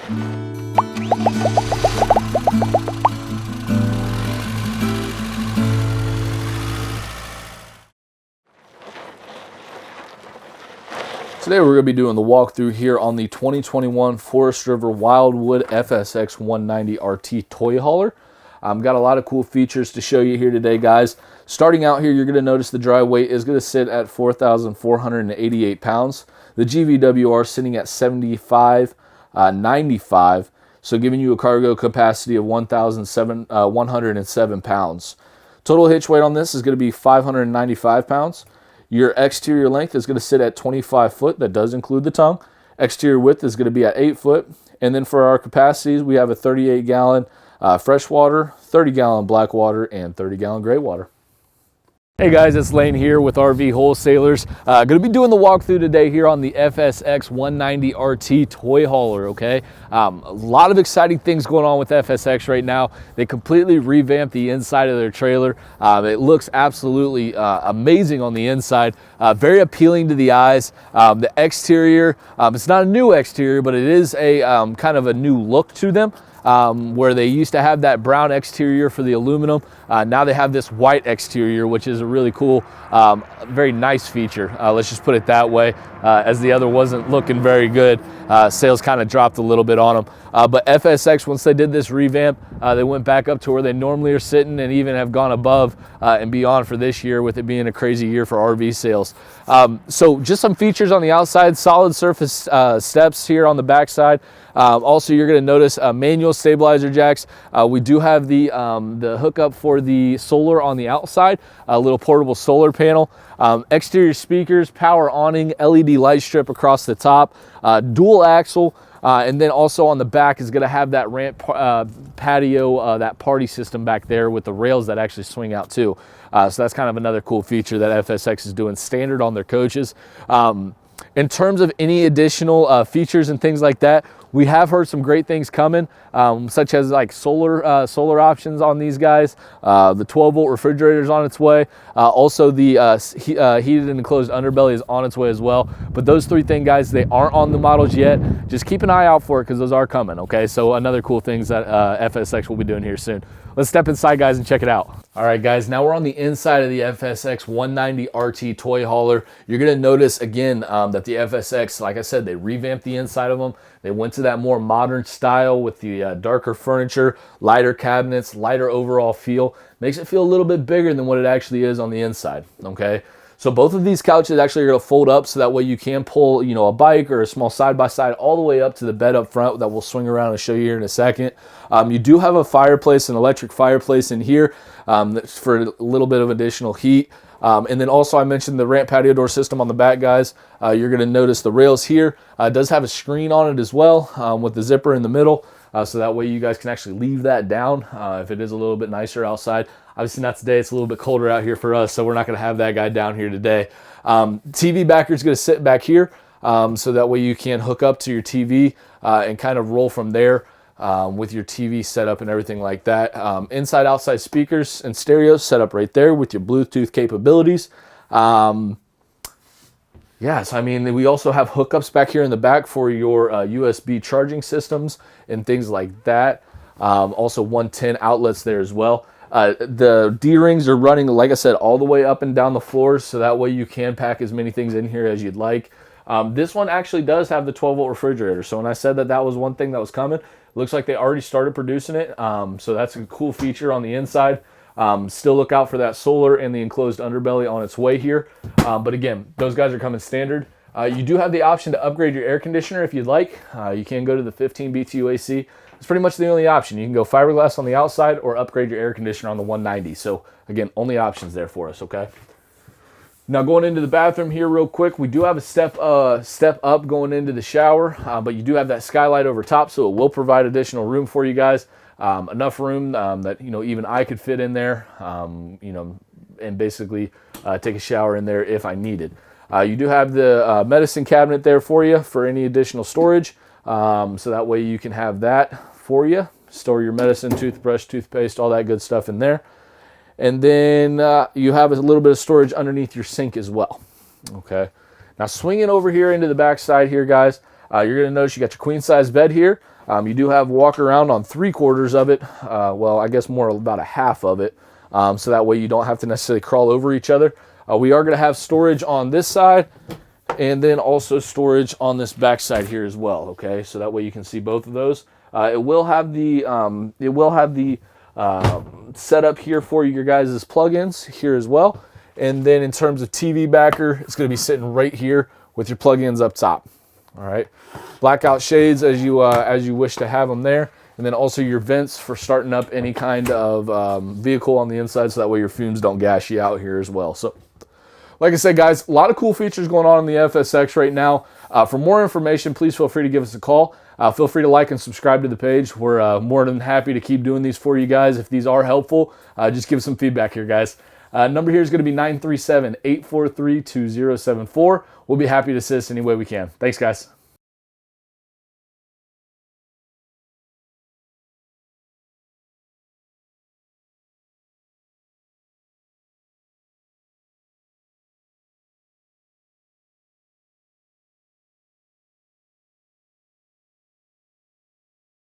Today we're going to be doing the walkthrough here on the 2021 Forest River Wildwood FSX 190RT toy hauler. Got a lot of cool features to show you here today, guys. Starting out here, you're going to notice the dry weight is going to sit at 4,488 pounds. The GVWR sitting at 75.95, so giving you a cargo capacity of 1,107 pounds. Total hitch weight on this is going to be 595 pounds. Your exterior length is going to sit at 25 foot. That does include the tongue. Exterior width is going to be at 8 foot. And then for our capacities, we have a 38-gallon freshwater, 30-gallon black water, and 30-gallon gray water. Hey guys, it's Lane here with RV Wholesalers. Going to be doing the walkthrough today here on the FSX 190RT toy hauler, okay? A lot of exciting things going on with FSX right now. They completely revamped the inside of their trailer. It looks absolutely amazing on the inside. Very appealing to the eyes. The exterior, it's not a new exterior, but it is a kind of a new look to them. Where they used to have that brown exterior for the aluminum. Now they have this white exterior, which is a really cool, very nice feature. Let's just put it that way, as the other wasn't looking very good. Sales kind of dropped a little bit on them. But FSX, once they did this revamp, they went back up to where they normally are sitting and even have gone above and beyond for this year, with it being a crazy year for RV sales. So just some features on the outside, solid surface steps here on the backside. Also, you're going to notice manual stabilizer jacks. We do have the hookup for the solar on the outside, a little portable solar panel. Exterior speakers, power awning, LED light strip across the top, dual axle, and then also on the back is going to have that ramp patio, that party system back there with the rails that actually swing out too. So that's kind of another cool feature that FSX is doing standard on their coaches. In terms of any additional features and things like that, we have heard some great things coming, such as like solar options on these guys. The 12-volt refrigerator is on its way. Also, the heated and enclosed underbelly is on its way as well. But those three things, guys, they aren't on the models yet. Just keep an eye out for it because those are coming, okay? So another cool things that FSX will be doing here soon. Let's step inside, guys, and check it out. All right, guys, now we're on the inside of the FSX 190RT toy hauler. You're going to notice, again, that the FSX, like I said, they revamped the inside of them. They went to that more modern style with the darker furniture, lighter cabinets, lighter overall feel. Makes it feel a little bit bigger than what it actually is on the inside, okay? So both of these couches actually are going to fold up so that way you can pull, you know, a bike or a small side-by-side all the way up to the bed up front that we'll swing around and show you here in a second. You do have a fireplace, an electric fireplace in here for a little bit of additional heat. And then also I mentioned the ramp patio door system on the back, guys. You're going to notice the rails here. It does have a screen on it as well with the zipper in the middle. So that way you guys can actually leave that down if it is a little bit nicer outside. Obviously not today, it's a little bit colder out here for us, so we're not going to have that guy down here today. TV backer is going to sit back here, so that way you can hook up to your TV and kind of roll from there with your TV setup and everything like that. Inside, outside speakers and stereos set up right there with your Bluetooth capabilities. Yes, I mean, we also have hookups back here in the back for your USB charging systems and things like that. Also 110 outlets there as well. The D-rings are running, like I said, all the way up and down the floors, so that way you can pack as many things in here as you'd like. This one actually does have the 12-volt refrigerator, so when I said that that was one thing that was coming, it looks like they already started producing it, so that's a cool feature on the inside. Still look out for that solar and the enclosed underbelly on its way here. But again, those guys are coming standard. You do have the option to upgrade your air conditioner if you'd like. You can go to the 15 BTU AC. It's pretty much the only option. You can go fiberglass on the outside or upgrade your air conditioner on the 190. So again, only options there for us, okay? Now going into the bathroom here real quick, we do have a step up going into the shower, but you do have that skylight over top, so it will provide additional room for you guys. Enough room that, you know, even I could fit in there, you know, and basically take a shower in there if I needed. You do have the medicine cabinet there for you for any additional storage, so that way you can have that for you. Store your medicine, toothbrush, toothpaste, all that good stuff in there. And then you have a little bit of storage underneath your sink as well. Okay. Now swinging over here into the back side here, guys, you're going to notice you got your queen size bed here. You do have walk around on 3/4 of it. Well, I guess more about a half of it. So that way you don't have to necessarily crawl over each other. We are going to have storage on this side and then also storage on this back side here as well. Okay, so that way you can see both of those. It will have the setup here for your guys' plugins here as well. And then in terms of TV backer, it's going to be sitting right here with your plugins up top. All right, blackout shades as you wish to have them there, and then also your vents for starting up any kind of vehicle on the inside, so that way your fumes don't gas you out here as well. So, like I said, guys, a lot of cool features going on in the FSX right now. For more information, please feel free to give us a call. Feel free to like and subscribe to the page. We're more than happy to keep doing these for you guys. If these are helpful, just give us some feedback here, guys. Number here is going to be 937-843-2074. We'll be happy to assist any way we can. Thanks, guys.